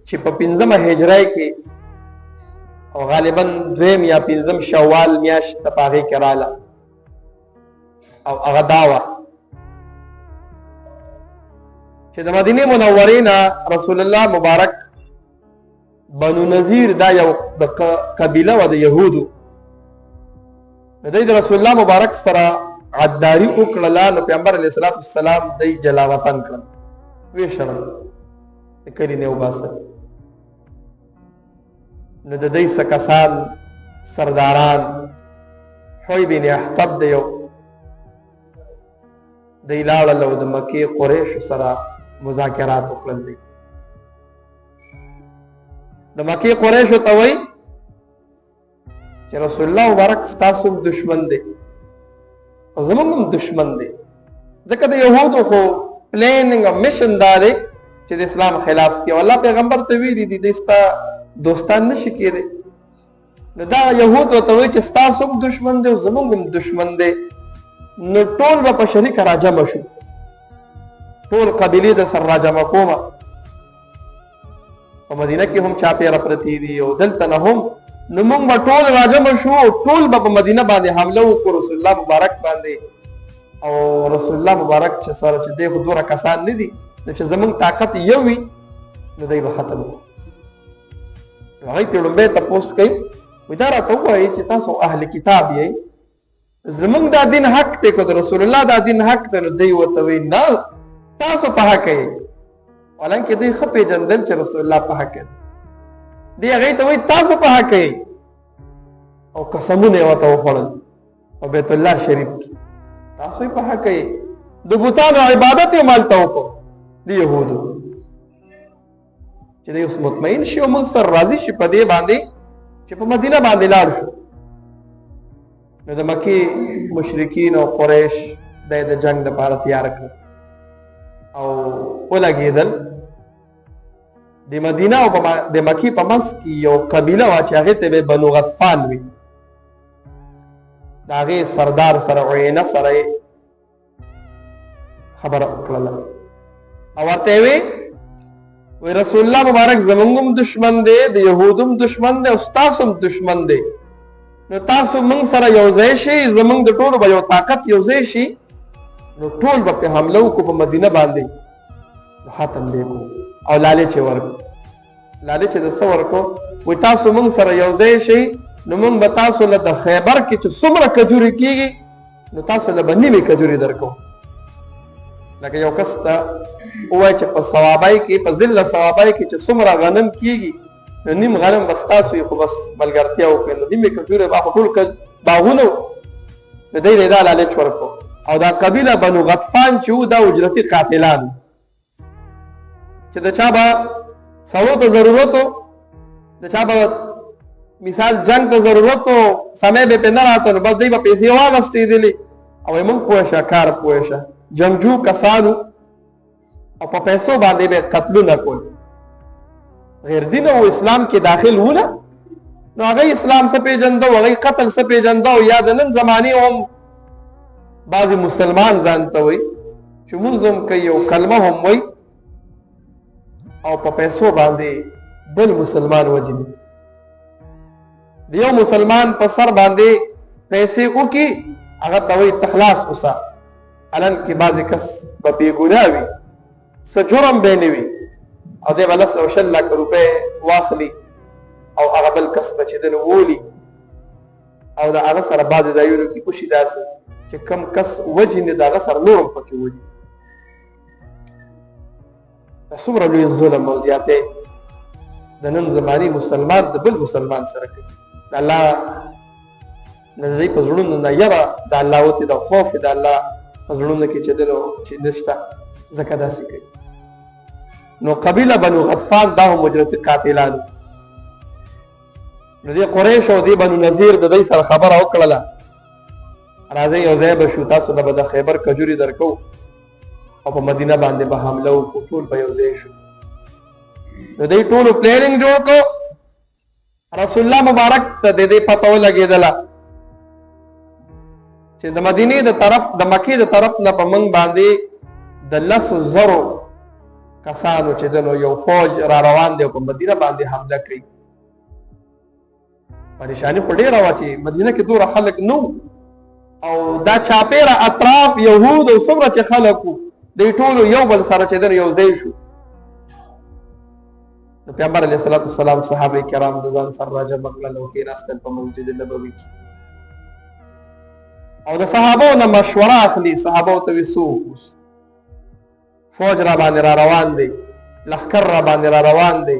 چې په 5مه هجری کې او غالبا 2 یا 5 شوال میاشت ته پاغې کې رااله او هغه داوه چې د مدینه منورې نه رسول الله مبارک بنو نذیر دا یو د قبیله و د یهودو د رسول الله مبارک سره غداری وکړه نو پیغمبر علیه الصلاۃ والسلام د جلاوطن کړ وی شرم کړي نه وباسه نو د دې سکسان سرداران حوی بن احتب دیو د لاړه لو د مکه قریش سره مذاکرات وکړل دي د مکه قریش ته وای چې رسول الله مبارک ستاسو دشمن دی او زمونږ دشمن دی ځکه د يهودو خو پلانینګ او میشن دا دی چې د اسلام خلاف کې الله پیغمبر ته ویلي دي د ستا دوستان نشي کېږي نو دا يهودو ته وای چې ستاسو دشمن دی او زمونږ دشمن دی نو ټول په شریک راجم شو ټول قبيله د سر راجم کومه په مدینه کې هم چا پیرا پرتی دي او دلته نه هم نو موږ ټول راجم شو ټول په مدینه باندې حمله وکړو رسول الله مبارک باندې او رسول الله مبارک چې سره چې د حضور کسان نه دي چې زمونږ طاقت یو وي نو دوی به ختم هغه ته لومبه تاسو کوي ودا راته وایي چې تاسو اهل کتاب یې زمونږ دا دین حق ته کو رسول الله دا دین حق ته نو دی وته وی نه تاسو په حق یې ولکه دوی خپې جندل چې رسول الله په حق دی هغه ته وی تاسو په حق یې او قسمونه وته وخړل او بیت الله شریف کې تاسو په حق یې د بوتانو عبادت یې مالته وکړو دی يهودو چې دوی اوس مطمئن شي او موږ سر راضي شي په دې باندې چې په مدینه باندې لاړ شو نو د مکی مشرکین او قریش د جنگ لپاره تیار کړ او ولګیدل د مدینه او د مکی په منځ کې یو قبیله وا چې هغه ته بنو غطفان وي دا هغه سردار سره عینه سره خبر کړل او ورته وی رسول الله مبارک زمونږم دشمن دی د يهودم دشمن دی او تاسو دشمن دی نو تاسو موږ سره یو ځای شي زمونږ د ټولو به یو طاقت یو ځای شي نو ټول به په حمله وکړو په مدینه باندې ختم دی کو او لالچ ورکو لالچ د څه ورکو وي تاسو موږ سره یو ځای شي نو موږ به تاسو له د خیبر کې چې څومره کجوري کېږي نو تاسو له به نیمې کجوري درکو لکه یو کس ته ووایي چې په ثوابای کې په ذله ثوابای کې چې څومره غنم کېږي نو نیم غنم بس تاسو یې خو بس ملګرتیا وکړئ نو نیمې کجورې به خو ټول باغونه نو دی دا لالچ ورکو او دا قبیله بنو غطفان چې وو دا اجرتي قاتلان چې د چا به سړو ته ضرورت و د چا به مثال جنگ ته ضرورت و سمې به پې نه راته نو بس دی به پیسې واغستېدلې او موږ پوه شه کار پوه شه جنگجو کسانو او په پیسو باندې به قتلونه کول غیر دین او اسلام کې داخل ونه نو هغه اسلام څه پیژنده او هغه قتل څه پیژنده او یا د نن زمانه هم بعضی مسلمان ځانته وي چې موږ هم کوي او کلمه هم وي او په پیسو باندې بل مسلمان وجني د یو مسلمان په سر باندې پیسې وکي هغه ته وي تخلاص اوسه الان کې بعضی کس په بیګناوي څه جرم به نه وي او دی بل 100 لک روپے واخلي او هغه بل کس بچ دنه وولي او دا هغه سره بعضی ځایونو کې کوشي داسې چې کم کس وجني دا هغه سره نورم پکې وږي څومره لوی ظلم او زیاته د نن زماني مسلمان د بل مسلمان سره کوي د الله نظر په زړونو نه یره د الله وته د خوف د الله په زړونو کې چې دلو چې نشته زکه داسې کوي نو قبیله بنو غطفان دا هم مجرد قاتلان نو دی قریش او دی بنو نذیر د دې سره خبره وکړه راځي یو ځای به شو تاسو به د خیبر کجوري درکو او په مدینه باندې به حمله وکړو ټول به یو ځای شو نو دوی ټول پلانینګ جوړ کړ رسول الله مبارک ته د دې پته ولګېدله چې د مدینې د طرف د مکې د طرف نه په موږ باندې د 10,000 کسانو چې دنو یو فوج را روان دی او په مدینه باندې حمله کوي. پریشانی خو ډېره وه چې مدینه کې دومره خلک نو او دا چاپېره اطراف یهود او څومره چې خلک وو دوی ټولو یو بل سره چې دنو یو ځای شو. نو پیغمبر علیه الصلاة والسلام صحابه کرام د ځان سره راجمع کړل او کېناستل په مسجد نبوي کې او د صحابو نه مشوره اخلي. صحابو ته وایي څوک فوج را باندې را روان دی، لښکر را باندې را روان دی،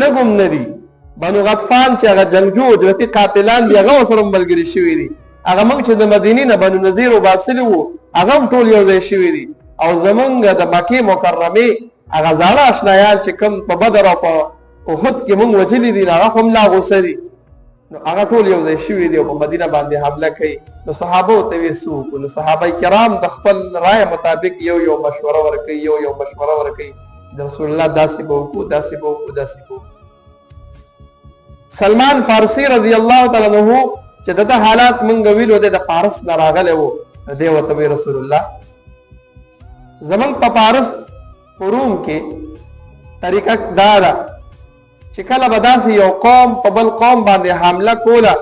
لږ هم نه دي. بنو غطفان چې هغه جنګجو اجرتي قاتلان دي هغه ورسره ملګري شوي دي. هغه موږ چې د مدینې نه بنو نذیر وباسلي وو هغه هم ټول یو ځای شوي دي. او زمونږ د مکې مکرمې هغه زاړه اشنایان چې کوم په بدر او په احد کې موږ وجلي دي هغه هم لا غوسه دي. نو هغه ټول یو ځای شوي دي او په مدینه باندې حمله کوي. نو صحابو ته وایي څوک؟ نو صحابه کرام د خپل رایه مطابق یو مشوره ورکوي، یو مشوره ورکوي د رسول الله داسې به وکړو، داسې به وکړو، داسې به وکړو. سلمان فارسی رضی الله تعالی عنہ چې دغه حالات مونږ ویلو د فارس نه راغلی وو، دی ورته وایي رسول الله زمونږ په فارس په روم کې طریقه دا ده چې کله به داسې یو قوم په بل قوم باندې حمله کوله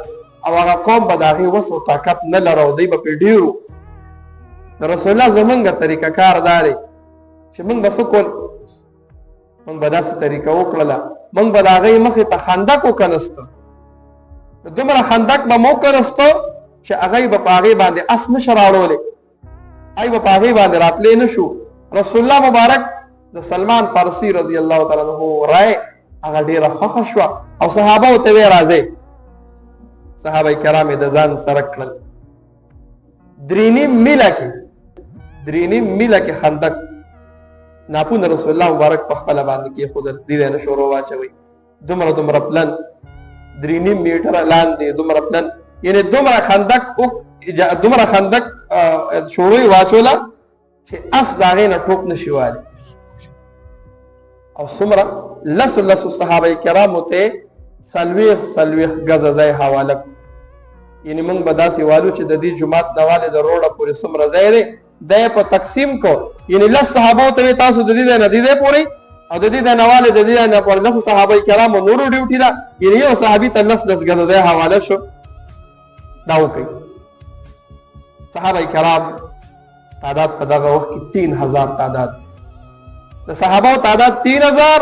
او هغه قوم به د هغې وس او طاقت نه لره او دی به پرې ډېر. د رسول الله زمونږ طریقه کار دا دی چې مونږ به څه کول؟ مونږ به داسې طریقه وکړله مونږ به د هغې مخې ته خندق وکنسته. دومره خندق به مو کنسته چې هغې به په هغې باندې اس نشه راوړولی، ای به په هغې باندې راتلی نه شو. رسول الله مبارک د سلمان فارسی رضی الله تعالی عنه رای هغه ډېره خوښه شوه او صحابه ورته ویې راځئ. صحابه کرام یې د ځان سره کړل. 3.5 میله کې خندق ناپونه رسول الله مبارک په خپله باندې کېښودل. دې نه شروع واچوئ دومره پلن 3.5 میټره لاندې دومره پلن، یعنې دومره خندق شروع یې واچوله چې اس د هغې نه ټوپ نشي والی. او څومره لسو صحابه کرامو ته 40 ګزه ځای حواله کړو. یعنې موږ به داسې والو چې د دې جومات نه والې د روډه پورې څومره ځای دی دا یې په تقسیم کو. یعنې 10 صحابو ته تاسو د دې ځای نه دې ځای پورې او د دې ځای نه والې د دې ځای نه پورې 10 صحابه کرامو نورو ډیوټي ده. یعنې یو صحابي ته 10 ګزه ځای حواله شو. دا وکړئ. صحابه کرام تعداد په دغه وخت کې 3000 تعداد، د صحابو تعداد 3000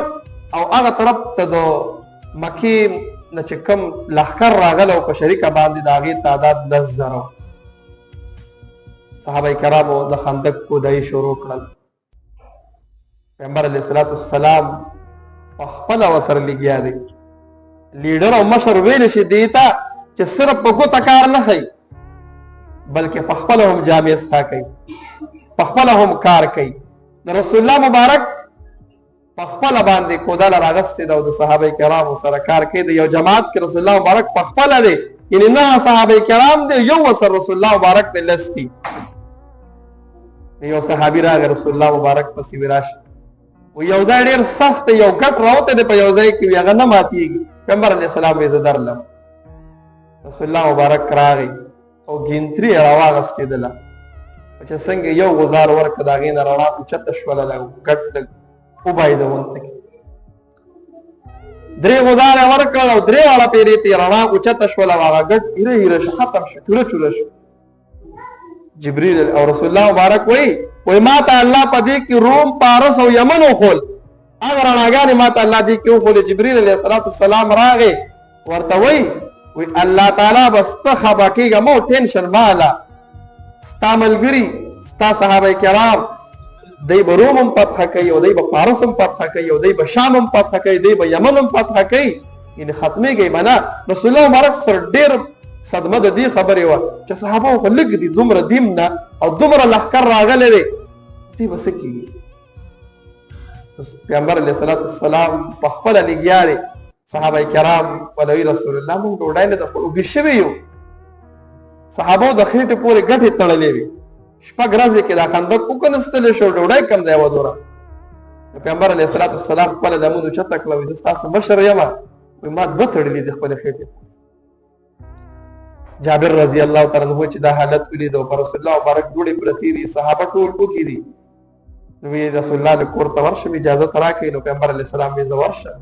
او هغه طرف ته د مکې نه چې کوم لښکر راغلی او په شریکه باندې د هغې تعداد 10,000. صحابه کرامو د خندق کودایي شروع کړل. پیغمبر علیه الصلاة والسلام په خپله ورسره لګیا دی. لیډر او مشر ویلی شي دې ته چې صرف په ګوته کار نه ښیي بلکې په خپله هم جامې څښا کوي، په خپله هم کار کوي. د رسول الله مبارک په خپله باندې کودله راغستې ده او د صحابه کرامو سره کار کوي. د یو جماعت کې رسول الله مبارک په خپله دی، یعنې 9 صحابه کرام دی، یو ورسره رسول الله مبارک دی 10 دي. یو صحابي راغی رسول الله مبارک پسې وی راشه و یو ځای ډېر سخت یو ګټ راوتی دی په یو ځای کې وي هغه نه ماتېږي. پیغمبر علیه السلام یې زه درلم. رسول الله مبارک راغی او ګینتري یې راواغستېدله چې څنګه یو غزار ورکړه د هغې نه رڼا اوچته شوله ګټ لږ وبایده غونته کې 3 غزاره ورکړل او 3 واړه پیرې ته رڼا اوچته شوله او هغه ګټ ایره شو، ختم شو، چوله شو. جبريل او رسول الله مبارک وای ما ته الله په دې کې روم، پارس او یمن وخول. هغه رڼاګانې ما ته الله دې کې وخولې. جبريل علیه السلام راغی ورته وای الله تعالی بس ته خبا کېږه مو ټینشن ماله، ستا ملګري ستا صحابه کرام دی به روم هم فتحه کوي او دی به پارس هم فتحه کوي او دی به شام هم فتحه کوي، دی به یمن هم فتحه کوي، یعنې ختمېږي به نه. رسول الله مبارک سره ډېر صدمه د دې خبرې وه چې صحابه خو لږ دي، دومره دیم نه او دومره لښکر راغلی دی، دې به څه کېږي؟ پیغمبر علیه الصلاة والسلام په خپله لګیا دی. صحابه کرام ولوي رسول الله موږ ډوډۍ نه ده خو اوږې شوي یو. صحابو د خېټې پورې ګټې تړلې وي. 6 ورځې کې دا خندق وکنستلی شو، ډوډۍ کم دی وه دوره. پیغمبر علیه الصلاة والسلام خپله لمون اوچته کړه، وایي زه ستاسو مشر یم، وایي ما 2 تړلي دي خپلې خېټې. جابر رضی الله تعالی عنہ چې دا حالت ولید او رسول الله مبارک ډوډۍ پرتې دي، صحابه ټول وکړي دي. نو رسول الله له کور ته ورشم اجازه ته راکړئ. نو پیغمبر علیه السلام وی زه ورشم.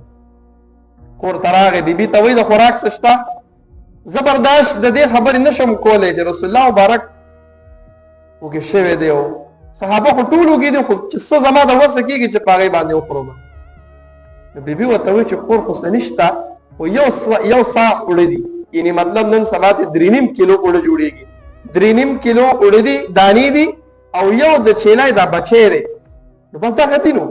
کور ته راغی، بیبي ته وایي د خوراک څه شته؟ زه برداشت د دې خبرې نشم کولی چې رسول الله مبارک وږی شوی دی او صحابه خو ټول وږي دي، خو چې څه زما د وسه کېږي چې په هغې باندې وخورم. نو بیبي ورته وایي چې کور خو څه نشته، خو یو سا اوړه دي، یعنې مطلب نن سبا ته 3.5 کیلو اوړه جوړېږي. 3.5 کیلو اوړه دي، دانې دي، او یو د چیلای دا بچی دی. نو بس دغه دي. نو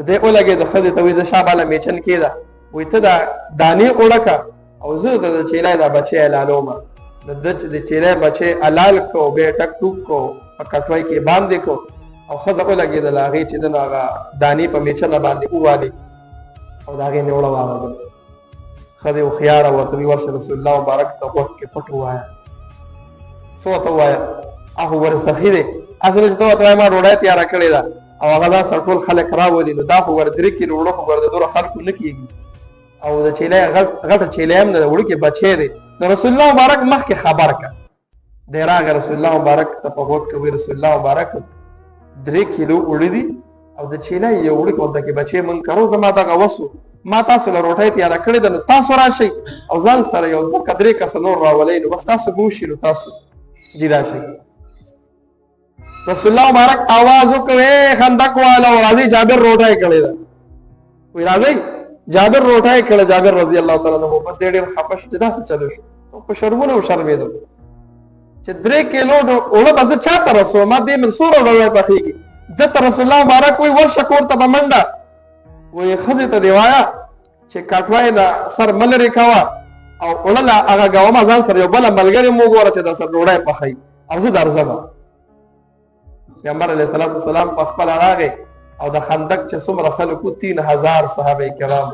دی ولګېد ښځې ته وایي زه شاباله میچن کېده، وایي ته دا دانې اوړه که او زه د چیلای دا بچی حلالومه. نو ده چې د چیلای بچی حلال کړو، بیا یې ټک ټوک کړو، په کټوۍ کې باندې کړو او ښځه ولګېدله هغې چې ده نو هغه دانې په میچنه باندې ووالې او د هغې نه اوړه واغږل. ښځې هوښیاره ورته وایي ورشه رسول الله مبارک ته غوږ کې پټ ووایه. څه ورته ووایه؟ هغه ورې سخي دی. اصل چې ته ورته وایې ما ډوډۍ تیاره کړې ده او هغه دا سره ټول خلک راولي، نو دا خو ور 3 کیلو اوړه خو ور د دومره خلکو نه کېږي او د چیلۍ غټه چیلۍ هم نه ده، وړوکی بچی دی. نو رسول الله مبارک مخکې خبر کړه. دی راغی رسول الله مبارک ته په غوږ کې وایي رسول الله مبارک 3 کیلو اوړه دي او د چیلۍ یو وړوکی ورته کې بچی مونږ کرو، زما دغه وسو ما تاسو له روټۍ تیاره کړې ده، نو تاسو راشئ او ځان سره یو 2-3 کسه نور راولئ، نو بس تاسو به وشي نو تاسو جي راشئ. رسول الله مبارک आवाज وکړ خندق والا راځي جابر روټۍ کړې ده. وی راځي جابر روټۍ کړه. جابر رضی الله تعالی عنہ په دې ډېر خپه شو چې دا څه چلو شو. په شرمونه وشرمېدل چې 3 کیلو اوړه به زه چاته رسوم، ما دې من سوره ډوډۍ پخېږي. دته رسول الله مبارک وی ورشه کور ته په منډه وی ښځې ته دې وایه چې کټوۍ له سر مه لرې کوه او اوړه له هغه ګومه ځان سره یو بله ملګرې مو وګوره چې در سره ډوډۍ پخوي او زه درځمه. پیغمبر علیه الصلاة والسلام په خپله راغی او د خندق چې څومره خلکو 3000 صحابه کرام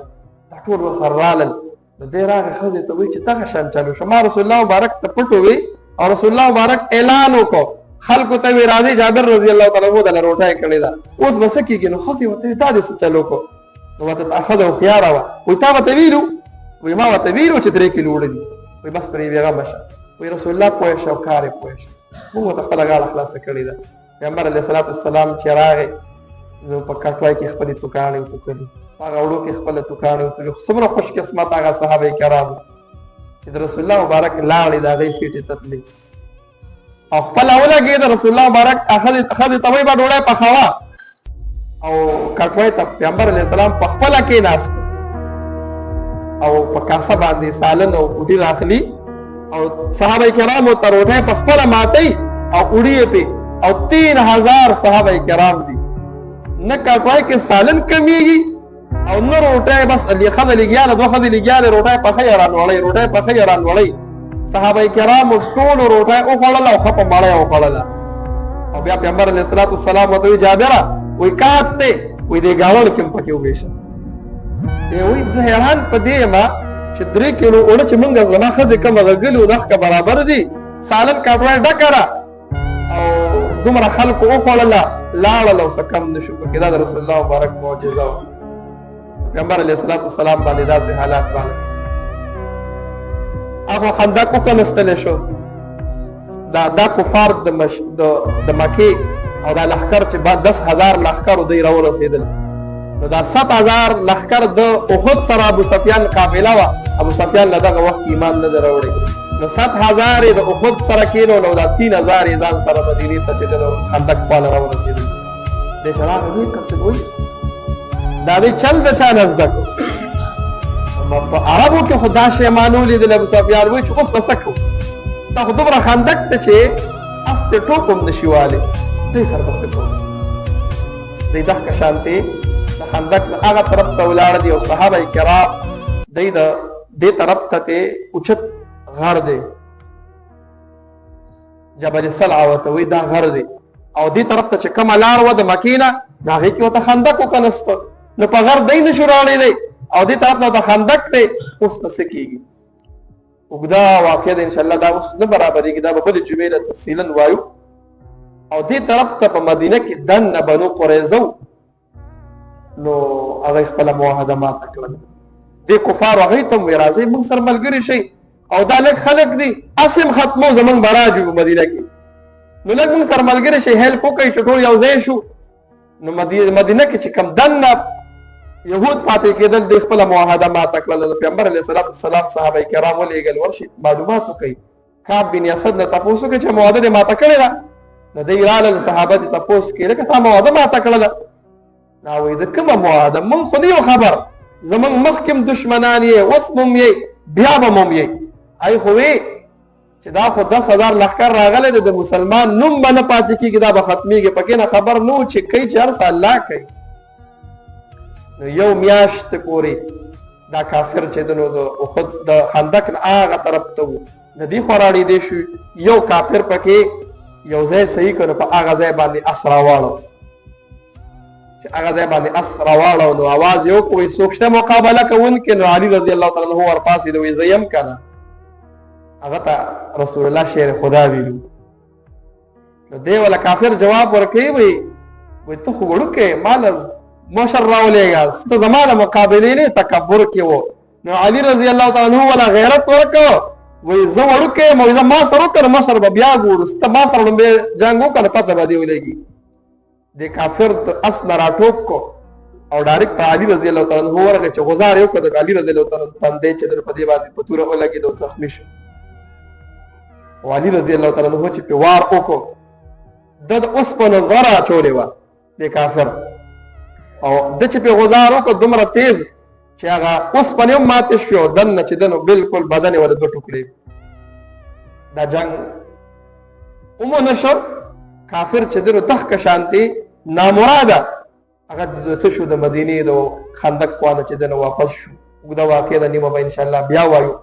دا ټول ورسره رالل. نو دی راغی ښځې ته وایي چې دغه شان چلو شو. ما رسول الله مبارک ته پټ ووی او رسول الله مبارک اعلان وکړو خلکو ته وی راځي جابر رضی الله تعالی عنہ دله روټۍ کړې ده، اوس به څه کېږي؟ نو ښځې ورته وایي دا دې څه چلو کړو؟ نو ورته ښځه هوښیاره وه، وایي تا ورته ویلو؟ وایي ما ورته ویلو چې 3 کیلو اوړه دي. وایي بس پرې بېغمه شه. وایي رسول الله پوه شه او کار یې پوه شه، موږ ورته خپله غاړه خلاصه کړې ده. پیغمبر علیه الصلاة والسلام چې راغی نو په کټوۍ کې خپلې توکاڼې وتوکلې، په هغه اوړو کې خپله توکاڼې وتوکلې. څومره خوش قسمت هغه صحابه کرام چې د رسول الله مبارک لاړې د هغې خېټې ته تللې او خپله ولګېده. رسول الله مبارک ښځې ته وایي به ډوډۍ پخوه او کټوۍ ته پیغمبر علیه السلام په خپله کېناست او په کاسه باندې سالن او اوډي راخلي او صحابه کرامو ته روټۍ په خپله ماتوي او اوړي یې پې او 3000 صحابه کرام دي. نه کټوۍ کې سالن کمیږي او نه روټۍ، بس ښځه لګیاله 2 ښځې لګیالې روټۍ پخوي رانوړئ، روټۍ پخوي رانوړئ. صحابه کرامو ټولو روټۍ وخوړله او ښه په مړۍ وخوړله. او بیا پیغمبر علیه الصلاة والسلام ورته وایي جابره وایي کات دی، وایي دې ګاوړ کې هم پکې وویشه. وایي زه حیران په دې یم چې 3 کیلو اوړه چې موږ زما ښځې کومه غږلي و نښکه برابر دي، سالن کټوۍ ډکه ده او دومره خلکو وخوړله لاړل او څه کم نه شو پکې. دا د رسول الله مبارک معجزه وه. پیغمبر علیه الصلاة والسلام باندې داسې حالات باندې هغه خندق وکنستلی شو. دا کفار د مکې او دا لښکر چې 10,000 لښکرو دوی راورسېدل، نو دا 7,000 لښکر د احد سره ابو سفیان قافله وه. ابو سفیان له دغه وخت ایمان نه دی راوړی، نو 7,000 یې د احد سره کېنول او دا 3,000 یې ځان سره مدینې ته چې د خندق خواله راورسېدل. دې چې راغی ویې کتل وایي دا دې چل د چا نه زده کړو؟ په عربو کې خو دا شی مانو لیدل. ابو سفیان وایي چې اوس به څه کوو؟ دا خو دومره خندق ته چې اس ته ټوپ هم نشي والی، دوی سره به څه کوو؟ دوی دغه شانتې د خندق نه هغه طرف ته ولاړ دي او صحابه کرام دوی د دې طرف ته اوچت غر دی جبل سلع ورته وایي دا غر دی او دې طرف ته چې کومه لار وه د مکې نه د هغې کې ورته خندق وکنسته، نو په غر دی نشو راوړېدی او دې طرف نه ورته خندق دی. اوس به څه کېږي؟ اوږده واقع ده انشاءالله، دا اوس نه برابرېږي، دا به بلې جمعې له تفصیلا وایو. او دې طرف ته په مدینه کې دننه بنو قریظه نو هغوی خپله معاهده ماته کړله. دې کفارو هغوی ته هم وایي راځئ موږ سره ملګري شئ او دا لږ خلک دي هسې هم ختمو زموږ به راجو مدینه کې، نو لږ موږ سره ملګري شئ، هیلپ وکړئ چې ټول یو ځای شو نو مدینه کې چې کم دنه يهود پاتې کېدل د خپل معاهده ماته کړل. پیغمبر علیه الصلاۃ والسلام صحابه کرام ولېږل ورشي معلومات وکړي. کعب بن اسد نه تاسو کې چې معاهده دې ماته کړې ده نو دوی راغلل صحابه ته تاسو کې لکه تا معاهده ماته کړله. نو وایي د کومه معاهده؟ مونږ خو نه یو خبر، زمونږ مخکې دشمنان یې اوس مو یې بیا به مو یې. ای خو وی چې دا خو 10,000 لښکر راغلی دی د مسلمان نوم به نه پاتې کېږي، دا به ختمېږي. پکې نه خبر نه و چې کوي چې هر څه الله کوي. نو یو میاشت پورې دا کافر چې د نو د خندق نه هغه طرف ته و د دې خوا راړېدی شو. یو کافر پکې یو ځای صحیح کړو په هغه ځای باندې اس راواړو. چې هغه ځای باندې اس راواړو نو اواز یې وکړو وایي څوک شته مقابله کوونکی؟ نو علي رضی الله تعالی عنه ورپاسېد وایي زه یم که نه. هغه ته رسول الله شعر خدا ویلو. نو دی ولا کافر جواب ورکوي وایي ته خو وړوکی ماله مشر راولېږه، ته زما د مقابلې نه تکبر کې و. نو علي رضی الله تعالی عنه ولا غیرت ورکړ وایي زه وړوکی یم او زه ما سره وکړه مشر به بیا ګورو، ته ما سره لومبې جنګ وکړه پته به دې ولګي. د کافر اس نه راټوپ کو او ډایرکټ په علي رضی الله تعالی عنه ورغی چې غزار یې وکړ د علي رضی الله تعالی عنه تندی چې در په دې باندې په توره ولګېد او زخمي شو. او علي رضی الله تعالی عنه چې په وار وکړو د اوسپنو زره اچولې وه د کافر او د چې په غزار وکړو دومره تیز چې هغه اوسپنې هم ماتې شوې او دننه چې د نو بلکل بدن یې ورته دوه ټوکړې. دا جنګ ومو نه شو. کافر چې د نو دغه شانتې نامراده هغه د څه شو د مدینې د خندق خوا نه چې د نو واپس شو. اوږده واقعه ده نیمه به انشاءالله بیا وایو.